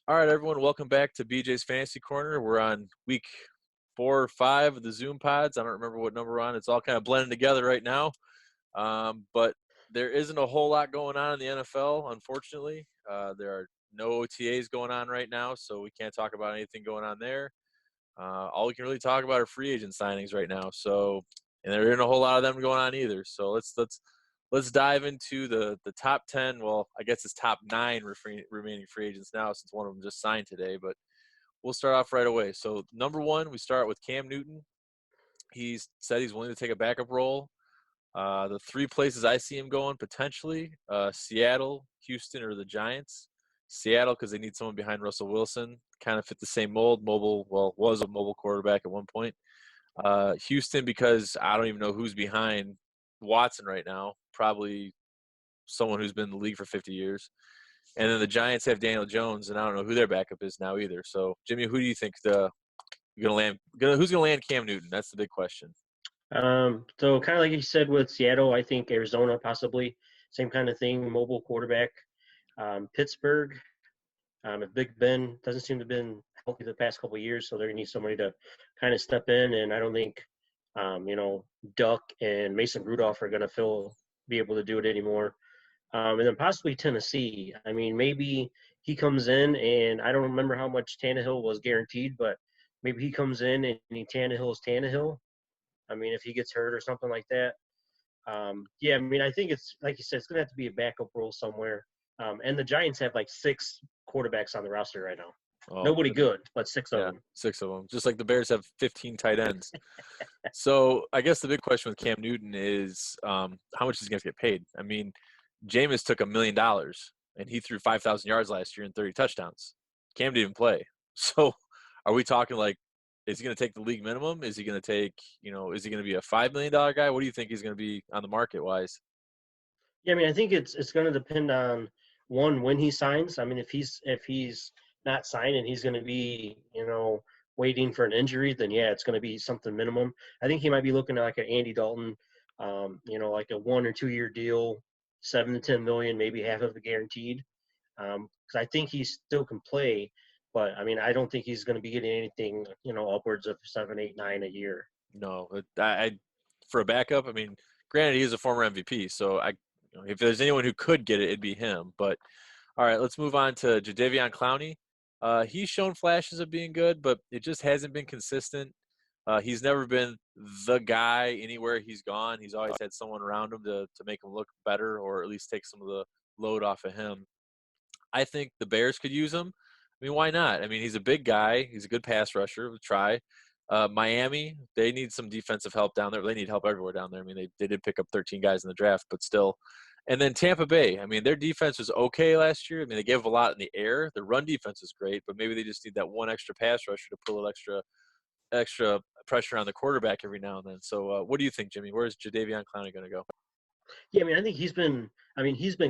All right, everyone, welcome back to BJ's Fantasy Corner. We're on week 4 or 5 of the Zoom pods. I don't remember what number we're on. It's all kind of blending together right now. But there isn't a whole lot going on in the NFL, unfortunately. There are no OTAs going on right now, so we can't talk about anything going on there. All we can really talk about are free agent signings right now. And there isn't a whole lot of them going on either. So let's dive into the top 10. Well, I guess it's top 9 remaining free agents now, since one of them just signed today. But we'll start off right away. So number 1, we start with Cam Newton. He's said he's willing to take a backup role. The 3 places I see him going potentially: Seattle, Houston, or the Giants. Seattle, because they need someone behind Russell Wilson. Kind of fit the same mold. Was a mobile quarterback at one point. Houston, because I don't even know who's behind Watson right now. Probably someone who's been in the league for 50 years. And then the Giants have Daniel Jones, and I don't know who their backup is now either. So, Jimmy, who do you think who's going to land Cam Newton? That's the big question. So kind of like you said with Seattle, I think Arizona possibly same kind of thing, mobile quarterback. Pittsburgh, if Big Ben doesn't seem to have been healthy the past couple of years, so they're gonna need somebody to kind of step in. And I don't think, Duck and Mason Rudolph are gonna be able to do it anymore. And then possibly Tennessee. I mean, maybe he comes in, and I don't remember how much Tannehill was guaranteed, but maybe he comes in and Tannehill's Tannehill. I mean, if he gets hurt or something like that. Yeah, I mean, I think it's like you said, it's gonna have to be a backup role somewhere. And the Giants have like 6 quarterbacks on the roster right now. Oh, Nobody good, but 6 of yeah, them. 6 of them. Just like the Bears have 15 tight ends. So I guess the big question with Cam Newton is how much is he going to get paid? I mean, Jameis took $1 million, and he threw 5,000 yards last year and 30 touchdowns. Cam didn't even play. So are we talking like, is he going to take the league minimum? Is he going to take, is he going to be a $5 million guy? What do you think he's going to be on the market-wise? Yeah, I mean, I think it's going to depend on when he signs. I mean, if he's not signing, he's going to be waiting for an injury. Then yeah, it's going to be something minimum. I think he might be looking at like an Andy Dalton, like a 1 or 2 year deal, 7 to 10 million, maybe half of it guaranteed. Because I think he still can play, but I mean, I don't think he's going to be getting anything upwards of 7, 8, 9 a year. No, for a backup, I mean, granted, he's a former MVP, so if there's anyone who could get it, it'd be him. But all right, let's move on to Jadeveon Clowney. He's shown flashes of being good, but it just hasn't been consistent. He's never been the guy anywhere he's gone. He's always had someone around him to make him look better, or at least take some of the load off of him. I think the Bears could use him. I mean, why not? I mean, he's a big guy. He's a good pass rusher. We'll try. Miami, they need some defensive help down there. They need help everywhere down there. I mean, they did pick up 13 guys in the draft, but still. And then Tampa Bay, I mean, their defense was okay last year. I mean, they gave a lot in the air. Their run defense is great, but maybe they just need that one extra pass rusher to put a little extra pressure on the quarterback every now and then. So what do you think, Jimmy? Where's Jadeveon Clowney going to go? Yeah, I mean, I think he's been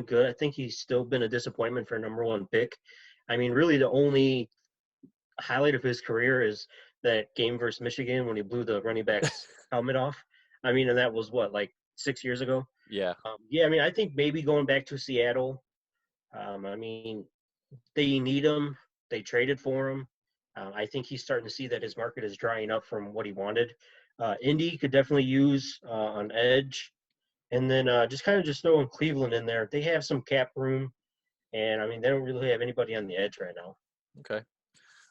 good. I think he's still been a disappointment for a number 1 pick. I mean, really, the only highlight of his career is that game versus Michigan when he blew the running back's helmet off. I mean, and that was what, like 6 years ago? Yeah. Yeah, I mean, I think maybe going back to Seattle. I mean, they need him. They traded for him. I think he's starting to see that his market is drying up from what he wanted. Indy could definitely use an edge. And then just throwing Cleveland in there. They have some cap room. And, I mean, they don't really have anybody on the edge right now. Okay.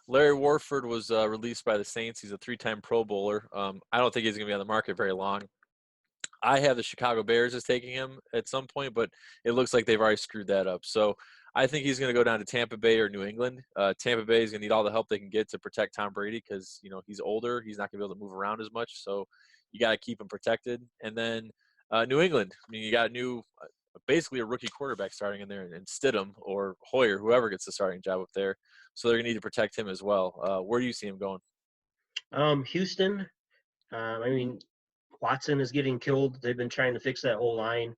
Larry Warford was released by the Saints. He's a 3-time Pro Bowler. I don't think he's going to be on the market very long. I have the Chicago Bears as taking him at some point, but it looks like they've already screwed that up. So I think he's going to go down to Tampa Bay or New England. Tampa Bay is going to need all the help they can get to protect Tom Brady because, he's older. He's not going to be able to move around as much. So you got to keep him protected. And then New England, I mean, you got basically a rookie quarterback starting in there, and Stidham or Hoyer, whoever gets the starting job up there. So they're going to need to protect him as well. Where do you see him going? Houston, I mean, Watson is getting killed. They've been trying to fix that whole line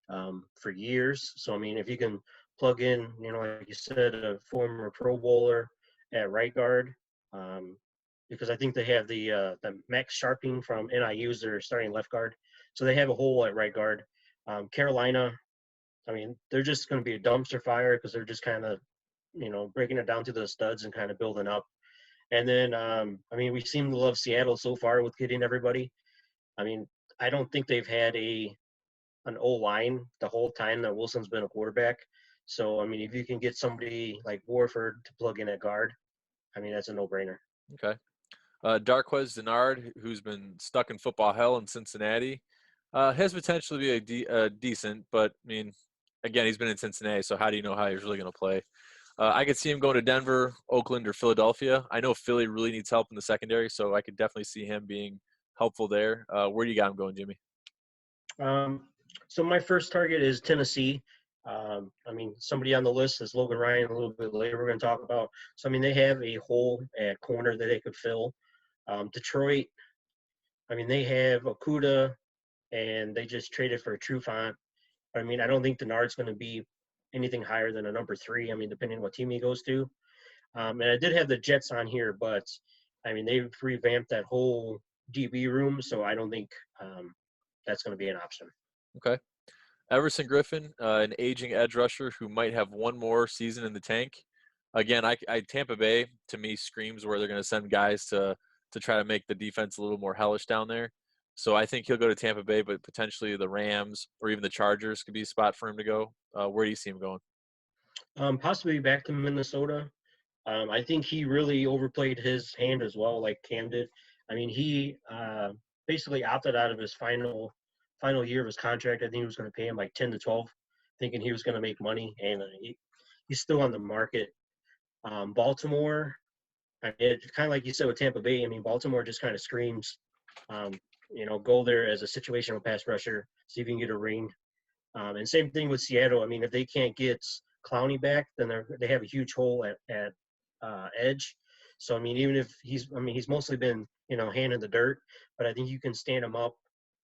for years. So, I mean, if you can plug in, like you said, a former Pro Bowler at right guard, because I think they have the Max Sharping from NIU is their starting left guard. So they have a hole at right guard. Carolina, I mean, they're just going to be a dumpster fire because they're just kind of breaking it down to the studs and kind of building up. And then, I mean, we seem to love Seattle so far with getting everybody. I mean, I don't think they've had an O line the whole time that Wilson's been a quarterback. So, I mean, if you can get somebody like Warford to plug in at guard, I mean, that's a no brainer. Okay. Darquez Denard, who's been stuck in football hell in Cincinnati, has potential to be decent, but I mean, again, he's been in Cincinnati, so how do you know how he's really going to play? I could see him going to Denver, Oakland, or Philadelphia. I know Philly really needs help in the secondary, so I could definitely see him being helpful there. Where do you got him going, Jimmy? Um, so my first target is Tennessee. I mean, somebody on the list is Logan Ryan a little bit later. We're going to talk about. So I mean, they have a hole at corner that they could fill. Detroit. I mean, they have Okuda, and they just traded for a Trufant. I mean, I don't think Denard's going to be anything higher than a number 3. I mean, depending on what team he goes to. And I did have the Jets on here, but I mean, they've revamped that whole DB room, so I don't think that's going to be an option. Okay. Everson Griffin, an aging edge rusher who might have one more season in the tank. Again, Tampa Bay to me screams where they're going to send guys to try to make the defense a little more hellish down there. So I think he'll go to Tampa Bay, but potentially the Rams or even the Chargers could be a spot for him to go. Where do you see him going? Possibly back to Minnesota. I think he really overplayed his hand as well, like Cam did. I mean, he basically opted out of his final year of his contract. I think he was going to pay him like 10 to 12, thinking he was going to make money, and he's still on the market. Baltimore, I mean, it's kind of like you said with Tampa Bay. I mean, Baltimore just kind of screams, um, go there as a situational pass rusher, see if you can get a ring. And same thing with Seattle. I mean, if they can't get Clowney back, then they have a huge hole at edge. So I mean, even if he's mostly been hand in the dirt, but I think you can stand him up,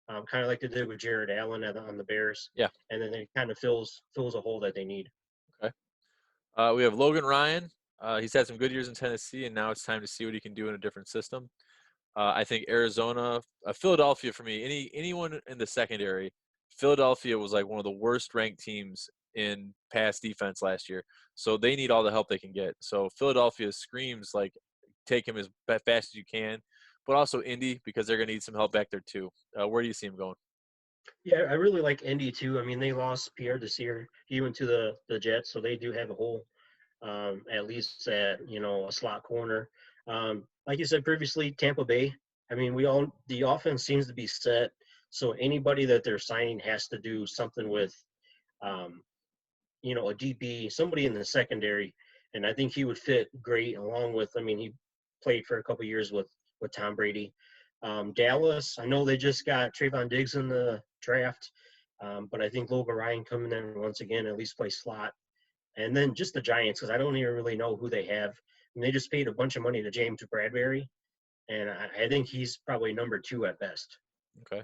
kind of like they did with Jared Allen on the Bears, Yeah. and then it kind of fills a hole that they need. Okay. We have Logan Ryan. He's had some good years in Tennessee, and now it's time to see what he can do in a different system. I think Arizona, Philadelphia for me. Anyone in the secondary, Philadelphia was like one of the worst ranked teams in pass defense last year. So they need all the help they can get. So Philadelphia screams like take him as fast as you can, but also Indy because they're going to need some help back there too. Where do you see him going? Yeah, I really like Indy too. I mean, they lost Pierre this year. He went to the Jets, so they do have a hole, at least at a slot corner. Like you said previously, Tampa Bay. I mean, the offense seems to be set. So anybody that they're signing has to do something with, um, a DB, somebody in the secondary, and I think he would fit great along with. I mean, he played for a couple years with Tom Brady. Dallas, I know they just got Trayvon Diggs in the draft, but I think Logan Ryan coming in once again at least play slot, and then just the Giants because I don't even really know who they have. And they just paid a bunch of money to James Bradbury, and I think he's probably number 2 at best. Okay.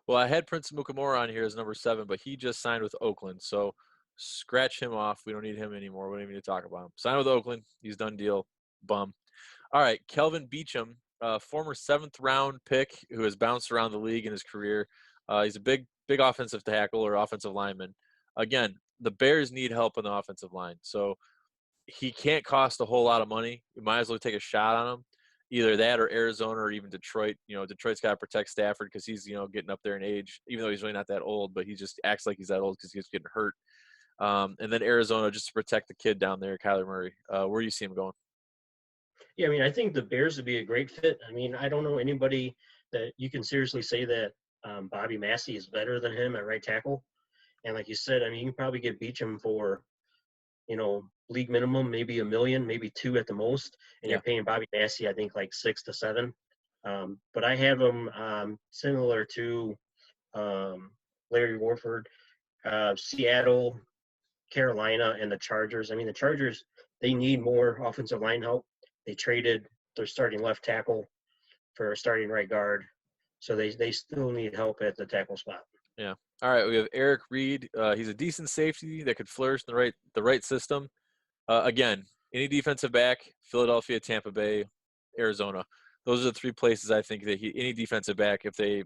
Well, I had Prince Mukamura on here as number 7, but he just signed with Oakland. So scratch him off. We don't need him anymore. We don't even need to talk about him. Sign with Oakland. He's done deal. Bum. All right. Kelvin Beachum, former 7th round pick who has bounced around the league in his career. He's a big offensive tackle or offensive lineman. Again, the Bears need help on the offensive line. So he can't cost a whole lot of money. You might as well take a shot on him. Either that or Arizona or even Detroit. Detroit's got to protect Stafford because he's, getting up there in age, even though he's really not that old, but he just acts like he's that old because he's getting hurt. And then Arizona just to protect the kid down there, Kyler Murray. Where do you see him going? Yeah, I mean, I think the Bears would be a great fit. I mean, I don't know anybody that you can seriously say that Bobby Massey is better than him at right tackle. And like you said, I mean, you can probably get Beachum for, league minimum, maybe $1 million, maybe 2 at the most, and Yeah. you're paying Bobby Massey, I think, like 6 to 7. But I have him similar to Larry Warford, Seattle, Carolina, and the Chargers. I mean, the Chargers, they need more offensive line help. They traded their starting left tackle for a starting right guard, so they still need help at the tackle spot. Yeah. All right. We have Eric Reed. He's a decent safety that could flourish in the right system. Again, any defensive back, Philadelphia, Tampa Bay, Arizona. Those are the 3 places I think that any defensive back, if they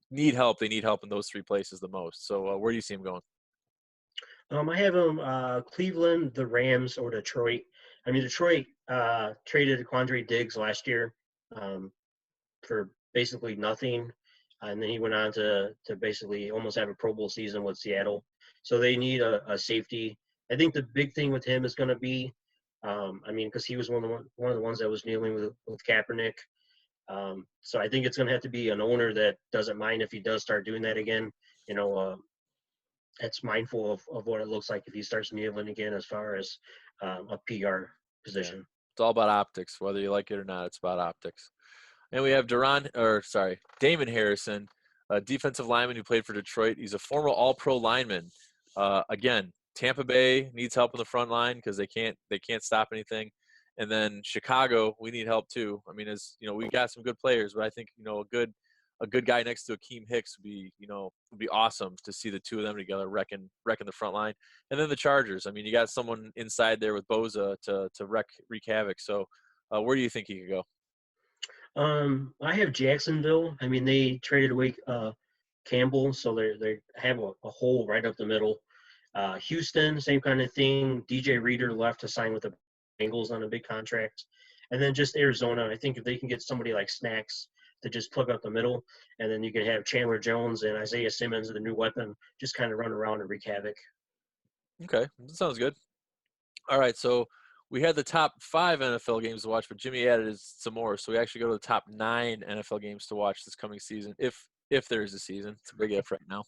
need help, they need help in those 3 places the most. So where do you see him going? I have them Cleveland, the Rams, or Detroit. I mean, Detroit traded Quandre Diggs last year um, for basically nothing, and then he went on to basically almost have a Pro Bowl season with Seattle. So they need a safety. I think the big thing with him is going to be, I mean, because he was one of the ones that was dealing with Kaepernick. So I think it's going to have to be an owner that doesn't mind if he does start doing that again. You know, that's mindful of what it looks like if he starts kneeling again as far as a PR Yeah. position. It's all about optics, whether you like it or not. It's about optics. And we have Damon Harrison, a defensive lineman who played for Detroit. He's a former All-Pro lineman. Again, Tampa Bay needs help in the front line because they can't stop anything. And then Chicago, we need help too. I mean, as you know, we got some good players, but I think a good guy next to Akeem Hicks would be awesome to see the two of them together wrecking the front line. And then the Chargers. I mean, you got someone inside there with Boza to wreak havoc. So, where do you think he could go? I have Jacksonville. I mean, they traded away Campbell, so they have a hole right up the middle. Houston, same kind of thing. DJ Reader left to sign with the Bengals on a big contract, and then just Arizona. I think if they can get somebody like Snacks to just plug up the middle, and then you can have Chandler Jones and Isaiah Simmons, the new weapon, just kind of run around and wreak havoc. Okay, that sounds good. All right, so we had the top 5 NFL games to watch, but Jimmy added some more. So we actually go to the top 9 NFL games to watch this coming season, if there is a season. It's a big if right now.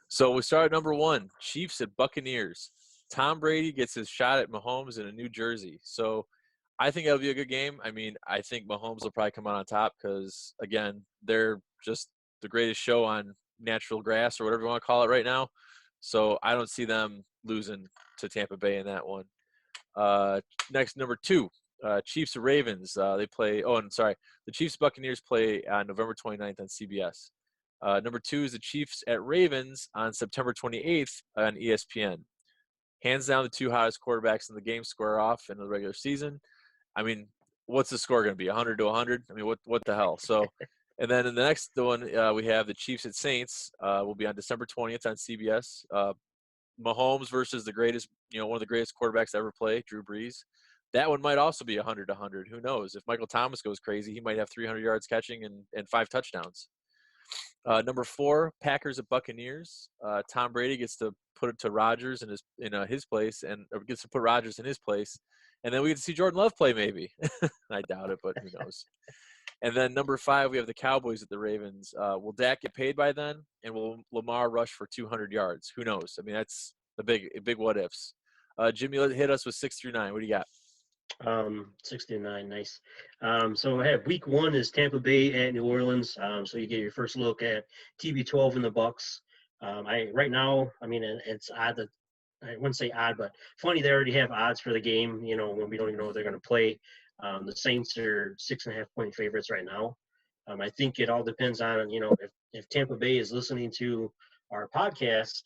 So we start at number 1, Chiefs at Buccaneers. Tom Brady gets his shot at Mahomes in a New Jersey. So I think that'll be a good game. I mean, I think Mahomes will probably come out on top because, again, they're just the greatest show on natural grass or whatever you want to call it right now. So I don't see them losing to Tampa Bay in that one. Uh, Next, number 2, Chiefs Ravens. They play. Oh, and sorry, the Chiefs Buccaneers play on November 29th on CBS. Number 2 is the Chiefs at Ravens on September 28th on ESPN. Hands down, the two hottest quarterbacks in the game square off in the regular season. I mean, what's the score going to be? 100 to 100? I mean, what the hell? So, and then in the next one, we have the Chiefs at Saints. Will be on December 20th on CBS. Mahomes versus the greatest, one of the greatest quarterbacks to ever play, Drew Brees. That one might also be 100 to 100. Who knows? If Michael Thomas goes crazy, he might have 300 yards catching and 5 touchdowns. Number 4, Packers at Buccaneers. Tom Brady gets to put it to Rodgers in his place, or gets to put Rodgers in his place, and then we get to see Jordan Love play maybe. I doubt it, but who knows? And then number 5, we have the Cowboys at the Ravens. Will Dak get paid by then? And will Lamar rush for 200 yards? Who knows? I mean, that's a big what ifs. Jimmy, hit us with 6 through 9. What do you got? 69, nice. So I have week 1 is Tampa Bay at New Orleans. So you get your first look at TB12 in the Bucks. I right now, I mean, it's odd that I wouldn't say odd, but funny they already have odds for the game. When we don't even know what they're going to play. The Saints are 6.5-point favorites right now. I think it all depends on if Tampa Bay is listening to our podcast.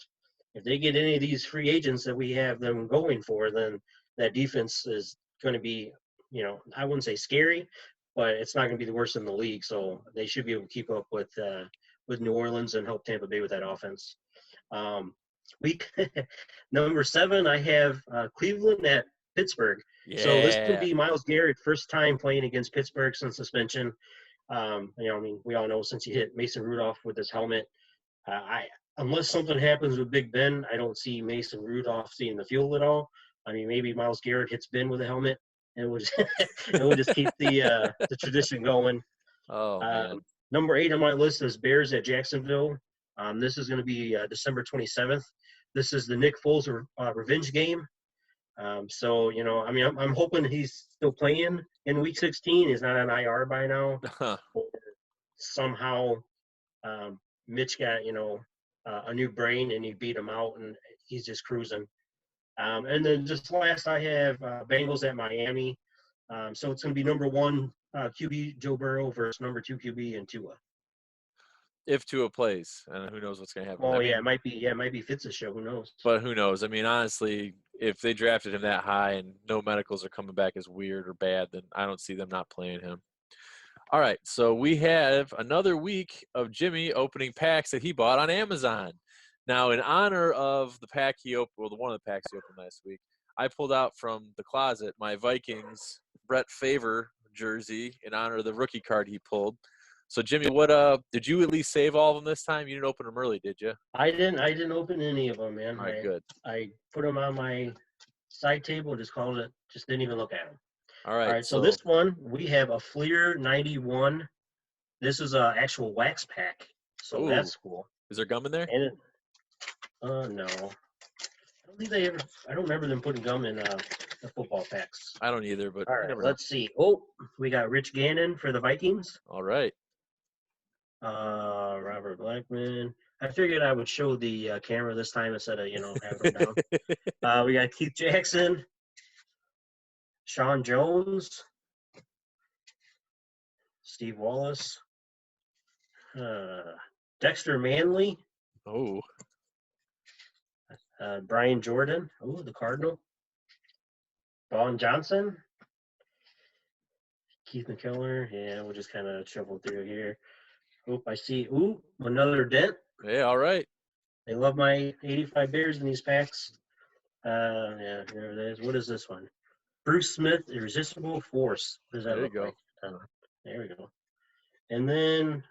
If they get any of these free agents that we have them going for, then that defense is going to be, I wouldn't say scary, but it's not going to be the worst in the league. So they should be able to keep up with New Orleans and help Tampa Bay with that offense. Week number 7, I have Cleveland at Pittsburgh. So this will Yeah. be Myles Garrett first time playing against Pittsburgh since suspension. I mean, we all know since he hit Mason Rudolph with his helmet. I Unless something happens with Big Ben, I don't see Mason Rudolph seeing the field at all. I mean, maybe Myles Garrett hits Ben with a helmet, and we'll just, and we'll just keep the tradition going. Oh man. Number 8 on my list is Bears at Jacksonville. This is going to be December 27th. This is the Nick Foles revenge game. So I mean, I'm hoping he's still playing in Week 16. He's not on IR by now. Or somehow Mitch got a new brain and he beat him out and he's just cruising. And then just last, I have Bengals at Miami. So it's going to be number 1 QB Joe Burrow versus number 2 QB and Tua. If Tua plays, and who knows what's going to happen. Oh I yeah, mean, it might be. Yeah, it might be Fitz's show. Who knows? but who knows? I mean, honestly, if they drafted him that high and no medicals are coming back as weird or bad, then I don't see them not playing him. All right, so we have another week of Jimmy opening packs that he bought on Amazon. Now, in honor of the pack he opened, well, the one of the packs he opened last week, I pulled out from the closet my Vikings Brett Favre jersey in honor of the rookie card he pulled. So, Jimmy, what did you at least save all of them this time? You didn't open them early, did you? I didn't open any of them, man. All right, good. I put them on my side table, just called it, just didn't even look at them. All All right, right, so this one we have a Fleer 91. This is a actual wax pack, so ooh, that's cool. is there gum in there? And no, I don't think they ever. I don't remember them putting gum in the football packs. I don't either, but All you right, never know. let's see. Oh, we got Rich Gannon for the Vikings. All right. Robert Blackman. I figured I would show the camera this time instead of having them down. We got Keith Jackson, Sean Jones, Steve Wallace, Dexter Manley, Oh, Brian Jordan. Oh, the Cardinal. Vaughn Johnson, Keith McKellar. Yeah, we'll just kind of shuffle through here. Oop, I see. Ooh, another dent. yeah, all right. They love my 85 Bears in these packs. Yeah, there it is. What is this one? Bruce Smith, Irresistible Force. What does that There you look go. like? There we go. And then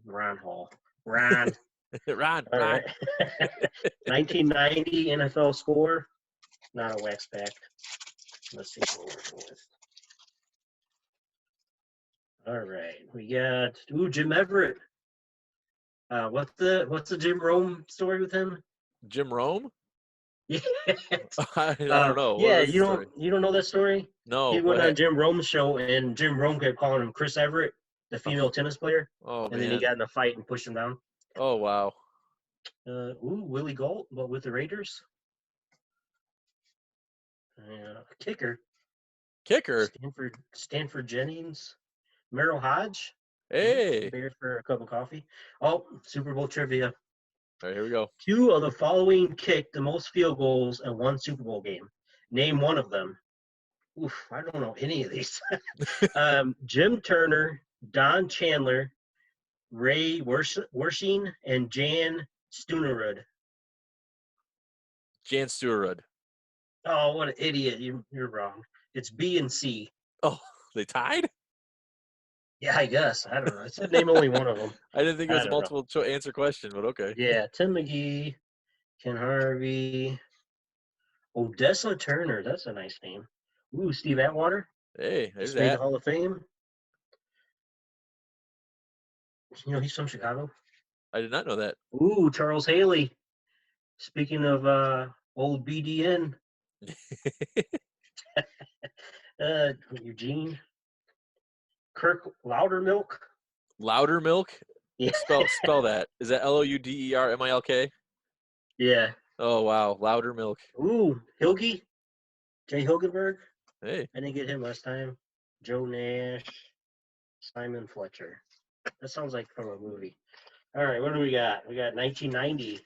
Ron Hall. Ron. Ron, All Ron. right. 1990 NFL score. Not a wax pack. Let's see what we're working with. All right. We got Jim Everett. What's the Jim Rome story with him? Jim Rome? Yeah. I don't know. Yeah, What is the story? you don't know that story? No. He went on Jim Rome's show, and Jim Rome kept calling him Chris Everett, the female tennis player. Oh, and then he got in a fight and pushed him down. Oh, wow. Willie Gault, but with the Raiders. Kicker. Kicker. Stanford Jennings. Merrill Hodge. Hey. Bears for a cup of coffee. Oh, Super Bowl trivia. All right, here we go. 2 of the following kicked the most field goals in one Super Bowl game. Name one of them. Oof, I don't know any of these. Jim Turner, Don Chandler, Ray Wershing, and Jan Stunerud. Jan Stewarud. Oh, what an idiot. You're wrong. It's B and C. Oh, they tied? Yeah, I guess. I don't know. I said name only one of them. I didn't think it was a multiple answer question, but okay. Yeah, Tim McGee, Ken Harvey, Odessa Turner. That's a nice name. Ooh, Steve Atwater. Hey, there's Just made the that. Hall of Fame. He's from Chicago. I did not know that. Ooh, Charles Haley. Speaking of old BDN. Eugene. Kirk Loudermilk. Loudermilk? Yeah. Spell that. Is that Loudermilk? Yeah. Oh, wow. Loudermilk. Ooh, Hilge. Jay Hilgenberg. Hey. I didn't get him last time. Joe Nash. Simon Fletcher. That sounds like from a movie. All right, what do we got? We got 1990.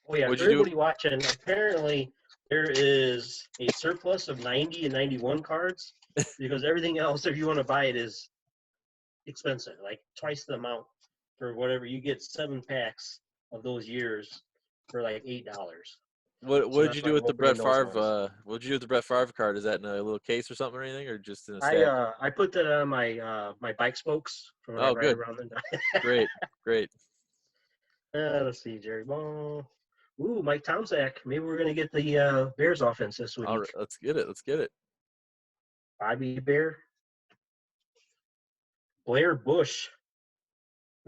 Oh, yeah, for everybody watching, apparently there is a surplus of 90 and 91 cards because everything else, if you want to buy it, is expensive, like twice the amount for whatever. You get 7 packs of those years for like $8. What did you do with the Brett Favre? What did you do with the Brett Favre card? Is that in a little case or something or anything, or just in a stack? I put that on my bike spokes from when I ride around the Great. Let's see, Jerry Ball. Ooh, Mike Tomczak. Maybe we're gonna get the Bears offense this week. All right, let's get it. Bobby Bear. Blair Bush.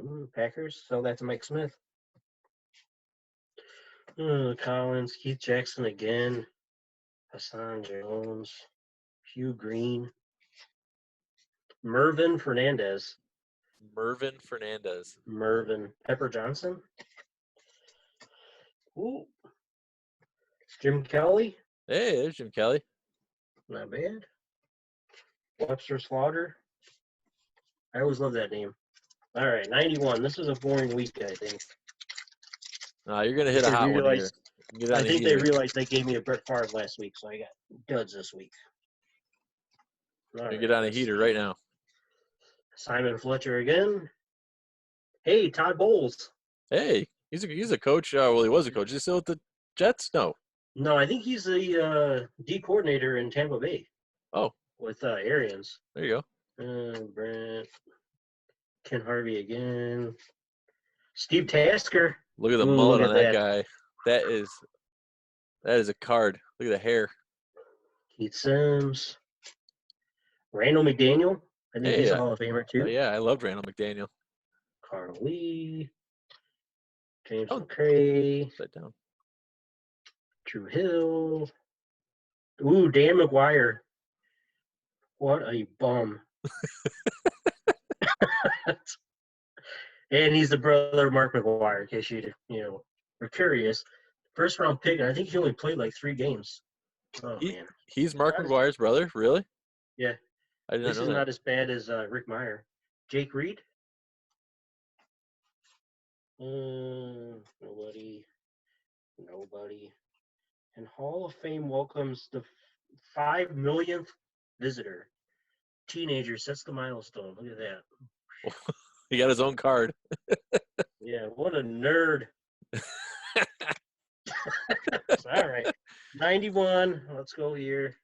Ooh, Packers. Sell that to Mike Smith. Collins, Keith Jackson again. Hassan Jones. Hugh Green. Mervin Fernandez. Mervin Pepper Johnson. Ooh. Jim Kelly. Hey, there's Jim Kelly. Not bad. Webster Slaughter. I always love that name. All right, 91. This is a boring week, I think. You're going to hit a hot one here. I think they realized they gave me a Brett Favre last week, so I got duds this week. You get on a heater right now. Simon Fletcher again. Hey, Todd Bowles. Hey, he's a coach. Well, he was a coach. Is he still with the Jets? No. No, I think he's the D coordinator in Tampa Bay Oh, with Arians. there you Brent, Ken Harvey again. Steve Tasker. go. Look at the Ooh, look mullet at on that that. guy. That is a card. Look at the hair. Keith Sims. Randall McDaniel. I think he's Hey, a Hall of Famer too. yeah, I loved Randall McDaniel. Carl Lee. James Oh, McCray. upside down. Drew Hill. Ooh, Dan McGuire. What a bum. And he's the brother of Mark McGuire, in case were curious. First round pick, and I think he only played like 3 games. Oh man. He's Mark McGuire's brother, really? Yeah. I did not This know is that. not as bad as Rick Meyer. Jake Reed. Nobody. And Hall of Fame welcomes the 5 millionth visitor. Teenager sets the milestone. Look at that. He got his own card. Yeah, what a nerd. All right. 91. Let's go here.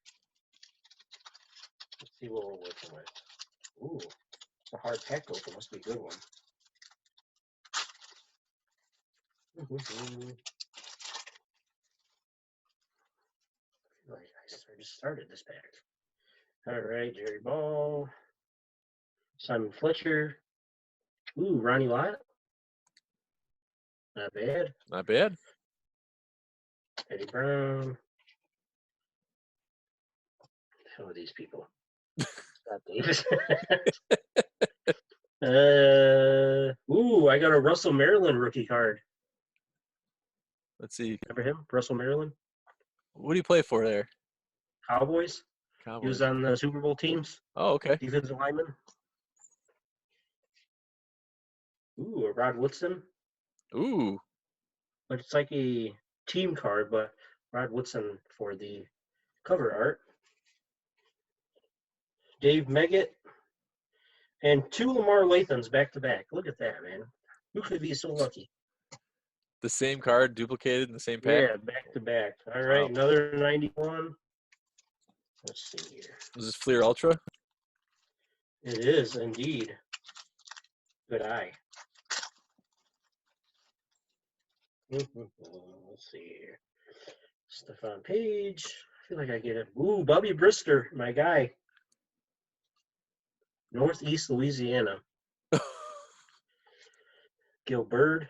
Let's see what we're working with. Ooh, a hard pack open. Must be a good one. I just started this pack. All right, Jerry Ball. Simon Fletcher. Ooh, Ronnie Lott. Not bad. Not bad. Eddie Brown. Who are these people? Scott Davis. I got a Russell Maryland rookie card. Let's see. Remember him? Russell Maryland? What do you play for there? Cowboys. Cowboys. He was on the Super Bowl teams. Oh, okay. Defensive lineman. Ooh, a Rod Woodson. Ooh. But it's like a team card, but Rod Woodson for the cover art. Dave Meggett. And 2 Lamar Lathams back to back. Look at that, man. Who could be so lucky? The same card duplicated in the same pack? Yeah, back to back. All right, wow. Another 91. Let's see here. Is this Fleer Ultra? It is indeed. Good eye. Let's see here. Stephon Page. I feel like I get it. Ooh, Bubby Brister, my guy. Northeast Louisiana. Gil Bird.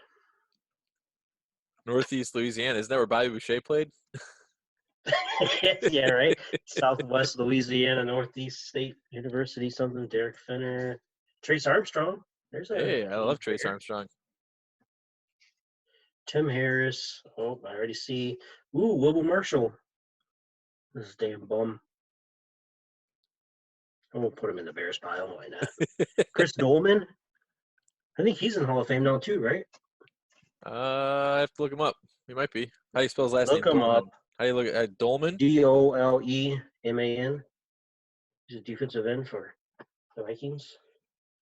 Northeast Louisiana. Isn't that where Bobby Boucher played? Yeah, right. Southwest Louisiana, Northeast State University, something. Derek Finner. Trace Armstrong. Hey, I love Trace Armstrong. Tim Harris. Oh, I already see. Ooh, Wilbur Marshall. This damn bum. I won't put him in the Bears pile. Why not? Chris Dolman. I think he's in the Hall of Fame now too, right? I have to look him up. He might be. How do you spell his last name? Look him up. How do you look at Dolman? Doleman. He's a defensive end for the Vikings.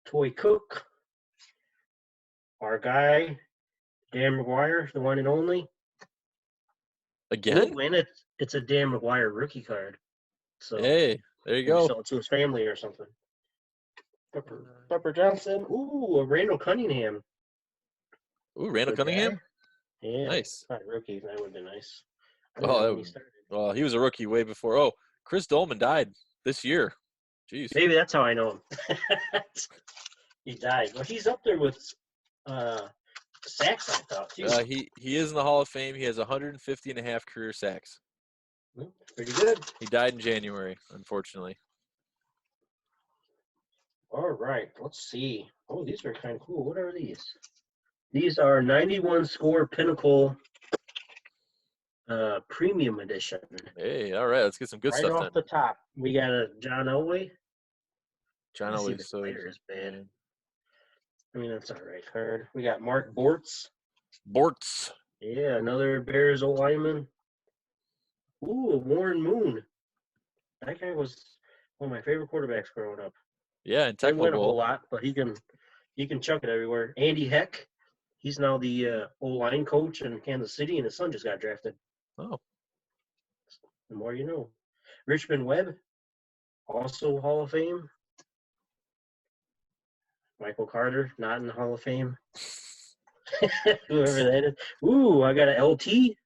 Toy Cook. Our guy, Dan McGuire, the one and only. Again? Oh, and it's a Dan McGuire rookie card. So hey, there you go. Sell it to his family or something. Pepper Johnson. Ooh, a Randall Cunningham. Ooh, Randall Cunningham? Guy. Yeah. Nice. Not rookie. That would have been nice. Well, he was a rookie way before. Oh, Chris Dolman died this year. Jeez. Maybe that's how I know him. He died. Well, he's up there with sacks, I thought, too. He is in the Hall of Fame. He has 150 and a half career sacks. Pretty good. He died in January, unfortunately. All right. Let's see. Oh, these are kind of cool. What are these? These are 91 score Pinnacle Premium Edition. Hey, all right. Let's get some good stuff Right off the top, we got a John Elway. John Elway. The player is bad. I mean, that's all right card. We got Mark Bortz. Yeah, another Bears old lineman. Ooh, Warren Moon. That guy was one of my favorite quarterbacks growing up. Yeah, and Didn't win a whole lot, but he can chuck it everywhere. Andy Heck. He's now the O-line coach in Kansas City, and his son just got drafted. Oh, The more you know. Richmond Webb, also Hall of Fame. Michael Carter, not in the Hall of Fame. Whoever that is. Ooh, I got an LT.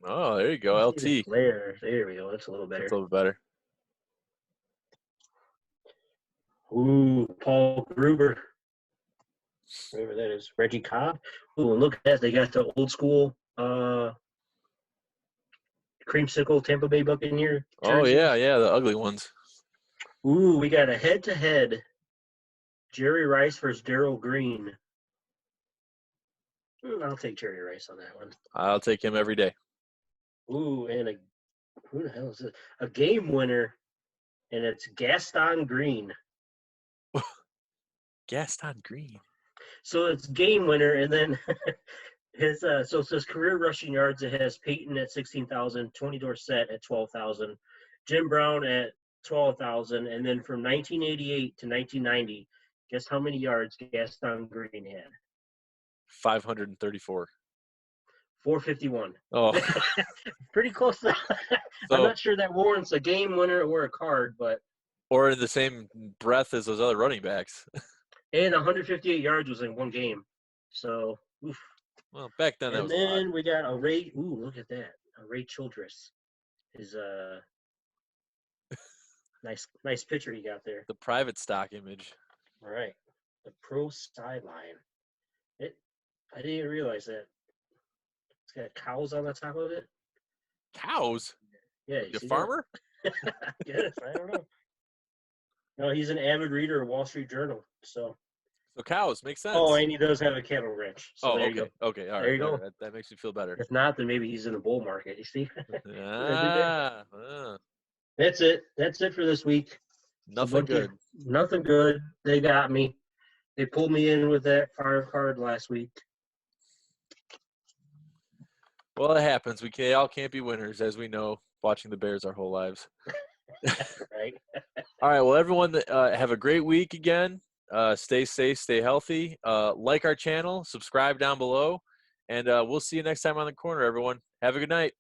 oh, there you go, Let's see the LT. flare. There we go. That's a little That's better. a little better. Ooh, Paul Gruber. Whoever that is. Reggie Cobb. Ooh, and look at that. They got the old school creamsicle Tampa Bay Buccaneer Oh jerseys. yeah, the ugly ones. Ooh, we got a head-to-head. Jerry Rice versus Darryl Green. I'll take Jerry Rice on that one. I'll take him every day. Ooh, and who the hell is it? A game winner, and it's Gaston Green. Gaston Green. So it's game winner, and then his so it says career rushing yards. It has Peyton at 16,000, Tony Dorsett at 12,000, Jim Brown at 12,000, and then from 1988 to 1990, guess how many yards Gaston Green had? 534. 451. Oh, Pretty close. I'm so not sure that warrants a game winner or a card, but or in the same breath as those other running backs. and 158 yards was in one game. So, oof. Well, back then that And was a lot. then we got a Ray. Ooh, look at that. A Ray Childress. His nice picture he got there. The private stock image. All right. The pro sideline. I didn't even realize that. It's got cows on the top of it. Cows? Yeah, You see farmer? that? Yes, I don't know. No, he's an avid reader of Wall Street Journal. So. So cows makes sense. Oh, and he does have a cattle ranch. So oh, there okay. you go. Okay, all right. There you go. That makes me feel better. If not, then maybe he's in the bull market. You see? ah, That's it. That's it for this week. nothing good. Nothing good. They got me. They pulled me in with that fire card last week. Well, it happens. They all can't be winners, as we know, watching the Bears our whole lives. Right. All right. Well, everyone, have a great week again. Stay safe, stay healthy. Like our channel, subscribe down below, and we'll see you next time on the corner, everyone. Have a good night.